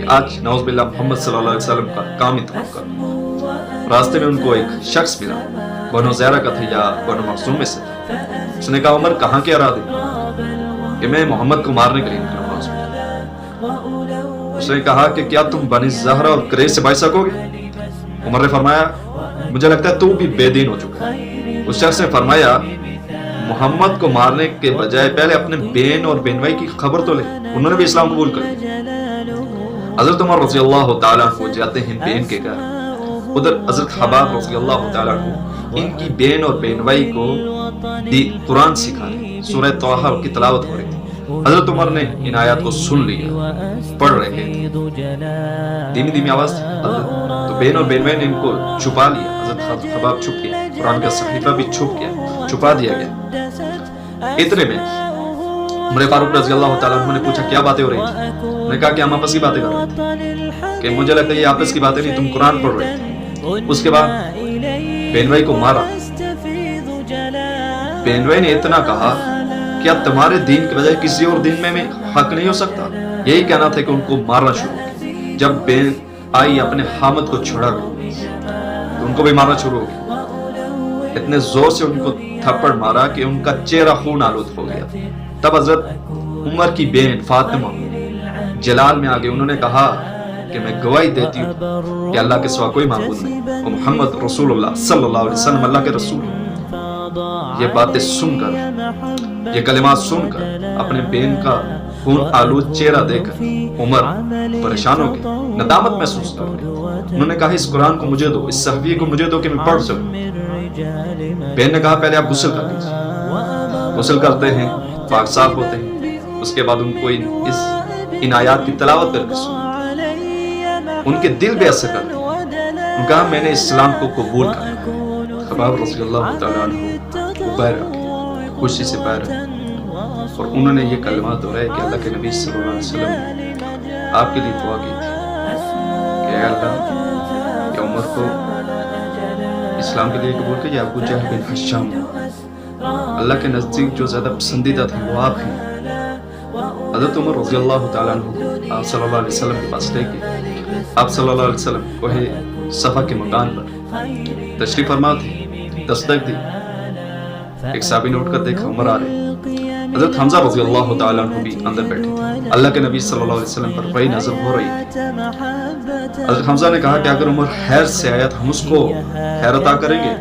کہ آج نعوذ باللہ محمد صلی اللہ علیہ وسلم کا کام ہی تمام کر۔ راستے میں ان کو ایک شخص ملا، بنو زیرہ کا تھا یا بنو مخزوم میں سے تھا۔ اس نے کہا عمر کہاں کے ارادے؟ کہ میں محمد کو مارنے کے لیے نکلا ہوں۔ اس نے کہا کہ کیا تم بنی زہرہ اور قریش سے بچ سکو گے؟ عمر نے فرمایا مجھے لگتا ہے تو بھی بے دین ہو چکا ہے۔ اس شخص نے فرمایا محمد کو مارنے کے بجائے پہلے اپنے بین اور بینوائی کی خبر تو لے۔ انہوں نے بھی اسلام قبول کر لیا۔ حضرت عمر رضی اللہ تعالیٰ عنہ جاتے ہیں بین کے گھر، ادھر حضرت حباب رضی اللہ تعالیٰ عنہ ان کی بین اور بینوائی کو قرآن سکھا رہے، سورہ طٰہٰ کی تلاوت ہو رہی تھی۔ حضرت عمر نے ان آیات کو سن لیا، پڑھ رہے تھے، دھیمی دھیمی آواز تھی، تو بین اور بینوائی نے ان کو چھپا لیا۔ حضرت حباب چھپ گیا، قرآن کا صحیفہ بھی چھپ گیا، چھپا دیا گیا۔ اتنے میں عمر فاروق رضی اللہ تعالیٰ عنہ نے پوچھا کیا باتیں ہو رہی تھی؟ انہوں نے کہا کہ ہم آپس کی باتیں کر رہے تھے، کہ مجھے لگتا ہے یہ آپس کی باتیں نہیں، تم قرآن پڑھ رہے تھے۔ اس کے بعد بینوائی کو مارا۔ بینوائی نے اتنا کہا کیا تمہارے دین کے بجائے کسی اور دین میں حق نہیں ہو سکتا؟ یہی کہنا تھا کہ ان کو مارنا شروع کیا۔ جب بین آئی اپنے حامد کو چھڑا گئی تو ان کو بھی مارنا شروع ہو گیا۔ اتنے زور سے ان کو تھپڑ مارا کہ ان کا چہرہ خون آلود ہو گیا۔ تب حضرت عمر کی بہن فاطمہ جلال میں آگے، انہوں نے کہا کہ میں گواہی دیتی ہوں کہ اللہ کے سوا کوئی معبود نہیں اور محمد رسول اللہ صلی اللہ علیہ وسلم اللہ کے رسول ہیں۔ یہ باتیں سن کر، یہ کلمات سن کر، اپنے بہن کا خون آلود چہرہ دیکھ کر عمر پریشان ہو گئے، ندامت محسوس کر رہے۔ انہوں نے کہا اس قرآن کو مجھے دو، اس صحیفے کو مجھے دو کہ میں پڑھ سکوں۔ بہن نے کہا پہلے آپ غسل کر لیجیے۔ غسل کرتے ہیں، پاک صاف ہوتے ہیں، اس کے بعد ان کو ان آیات کی تلاوت کر کے سنا، ان کے دل بے اثر کر دیا۔ انہوں نے کہا میں نے اسلام کو قبول کر لیا۔ خباب رضی اللہ تعالیٰ عنہ باہر آ گئے، خوشی سے باہر آئے، اور انہوں نے یہ کلمات دہرائے کہ اللہ کے نبی صلی اللہ علیہ وسلم نے آپ کے لیے دعا کی تھی کہ اے اللہ کہ عمر کو اسلام کے لیے قبول کیجیے، ابو جہل بن ہشام اللہ کے نزدیک جو زیادہ پسندیدہ تھے وہ آپ ہیں۔ حضرت عمر رضی اللہ تعالیٰ عنہ کو آپ صلی اللہ علیہ وسلم کے پاس لے کے آپ صلی اللہ علیہ وسلم کوہ صفا کے مکان پر تشریف فرما تھے، دستک دی۔ ایک صحابی نے اٹھ کر دیکھا عمر آ رہے۔ حضرت حمزہ رضی اللہ تعالیٰ عنہ بھی اندر بیٹھے تھے۔ اللہ کے نبی صلی اللہ علیہ وسلم پر وحی نازل ہو رہی تھی۔ حضرت حمزہ نے کہا کہ اگر عمر خیر سے آیا تو ہم اس کو خیر عطا کریں گے،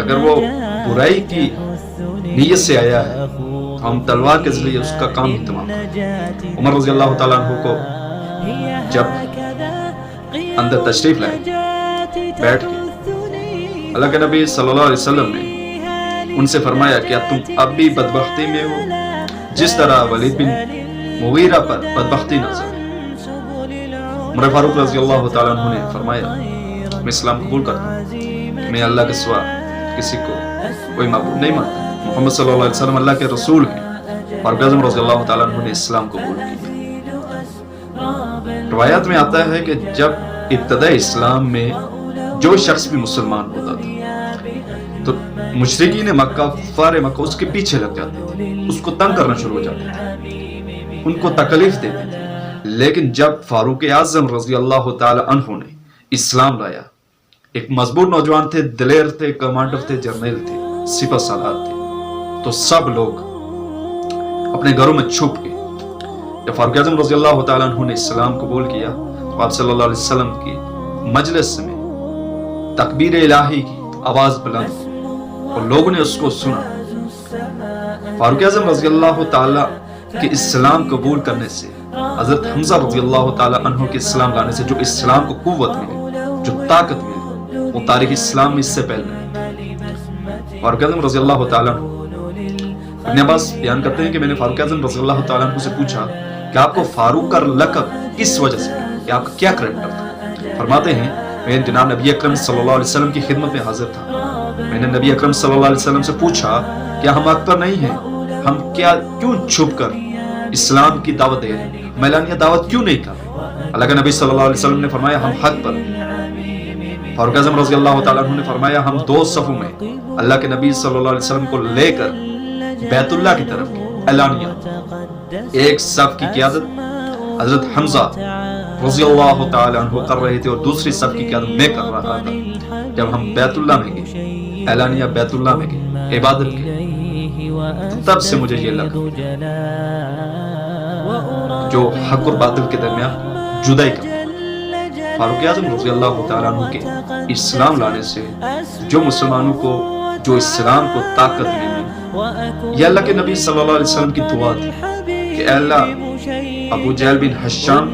اگر وہ برائی کی نیت سے آیا ہے تو ہم تلوار کے ذریعے اس کا کام ہی تمام کریں۔ عمر رضی اللہ تعالیٰ عنہ کو جب اندر تشریف لائے، بیٹھ کے اللہ کے نبی صلی اللہ علیہ وسلم نے ان سے فرمایا کیا تم اب بھی بدبختی میں ہو جس طرح ولید بن مغیرہ پر بدبختی نظر ہے؟ عمر فاروق رضی اللہ تعالیٰ عنہ نے فرمایا میں اسلام قبول کرتا ہوں، میں اللہ کے سوا کسی کو کوئی معبود نہیں مانتا، محمد صلی اللہ علیہ وسلم اللہ کے رسول ہیں۔ فاروق اعظم رضی اللہ تعالیٰ عنہ نے اسلام قبول کیا۔ روایات میں آتا ہے کہ جب ابتداء اسلام میں جو شخص بھی مسلمان ہوتا تھا تو مشرکین مکہ، کفار مکہ اس کے پیچھے لگ جاتے تھے، اس کو تنگ کرنا شروع ہو جاتے تھے، ان کو تکلیف دیتے تھے۔ لیکن جب فاروق اعظم رضی اللہ تعالی عنہ نے اسلام لایا، ایک مضبوط نوجوان تھے، دلیر تھے، کمانڈر تھے، جرنیل تھے، سپہ سالار تھے، تو سب لوگ اپنے گھروں میں چھپ گئے۔ جب فاروق اعظم رضی اللہ تعالی عنہ نے اسلام قبول کیا تو آپ صلی اللہ علیہ وسلم کی مجلس میں تکبیر الہی کی آواز بلند اور لوگوں نے اس کو سنا۔ فاروق اعظم رضی اللہ تعالیٰ کے اسلام قبول کرنے سے، حضرت حمزہ رضی اللہ تعالیٰ عنہ کے اسلام لانے سے جو اسلام کو قوت ملی، جو طاقت ملی، وہ تاریخ اسلام میں اس سے پہلے نہیں تھی۔ فاروق اعظم رضی اللہ تعالیٰ عنہ، ابن عباس بیان کرتے ہیں کہ میں نے فاروق اعظم رضی اللہ تعالیٰ عنہ سے پوچھا کہ آپ کو فاروق کا لقب کس وجہ سے ملا، کہ آپ کا کیا کریکٹر تھا؟ فرماتے ہیں میں جناب نبی اکرم صلی اللہ علیہ وسلم کی خدمت میں حاضر تھا، میں نے نبی اکرم صلی اللہ علیہ وسلم سے پوچھا کیا ہم حق پر نہیں ہیں، ہم کیوں چھپ کر اسلام کی دعوت دے رہے ہیں، اعلانیہ دعوت کیوں نہیں کر رہے؟ اللہ کے نبی صلی اللہ علیہ وسلم نے فرمایا ہم حق پر ہیں۔ فاروق اعظم رضی اللہ تعالیٰ عنہ نے فرمایا ہم دو صفوں میں اللہ کے نبی صلی اللہ علیہ وسلم کو لے کر بیت اللہ کی طرف اعلانیہ، ایک صف کی قیادت حضرت حمزہ رضی اللہ تعالیٰ عنہ کر رہے تھے اور دوسری سب کی قیادت میں کر رہا تھا. جب ہم بیت اللہ میں گئے, اعلانیہ بیت اللہ میں گئے, عبادت کی, تب سے مجھے یہ لگا جو حق اور باطل کے درمیان جدائی کا. فاروق اعظم رضی اللہ تعالیٰ عنہ کے اسلام لانے سے جو مسلمانوں کو, جو اسلام کو طاقت ملی, یہ اللہ کے نبی صلی اللہ علیہ وسلم کی دعا تھی کہ اے اللہ ابو جہل بن ہشام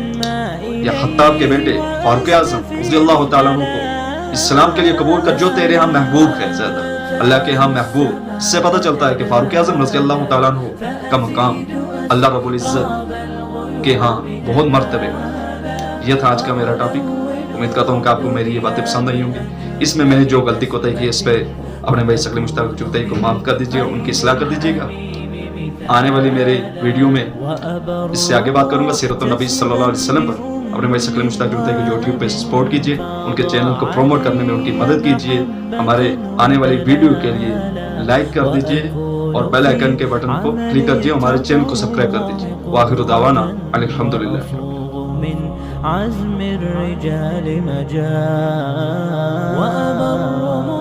یا خطاب کے بیٹے فاروق اعظم رضی اللہ تعالیٰ عنہ کو اسلام کے لیے قبول کر, جو تیرے ہاں محبوب ہے زیادہ, اللہ کے ہاں محبوب. اس سے پتہ چلتا ہے کہ فاروق اعظم رضی اللہ تعالیٰ عنہ کا مقام اللہ رب العزت کے ہاں بہت مرتبے. یہ تھا آج کا میرا ٹاپک. امید کرتا ہوں کہ آپ کو میری یہ باتیں پسند آئی ہوں گی. اس میں نے جو غلطی کوتاہی کی اس پہ اپنے بھائی ثقل مشتاق چغتائی کو معاف کر دیجیے, ان کی اصلاح کر دیجیے گا. آنے والی میرے ویڈیو میں اس سے آگے بات کروں گا سیرت النبی صلی اللہ علیہ وسلم پر. اپنے بھائی ثقل مشتاق چغتائی کو یوٹیوب پہ سپورٹ کیجیے, ان کے چینل کو پروموٹ کرنے میں ان کی مدد کیجیے. ہمارے آنے والی ویڈیو کے لیے لائک کر دیجیے اور بیل آئیکن کے بٹن کو کلک کر دیجیے, ہمارے چینل کو سبسکرائب کر دیجیے. وآخر دعوانا الحمدللہ. عزم الرجال مجال وأبر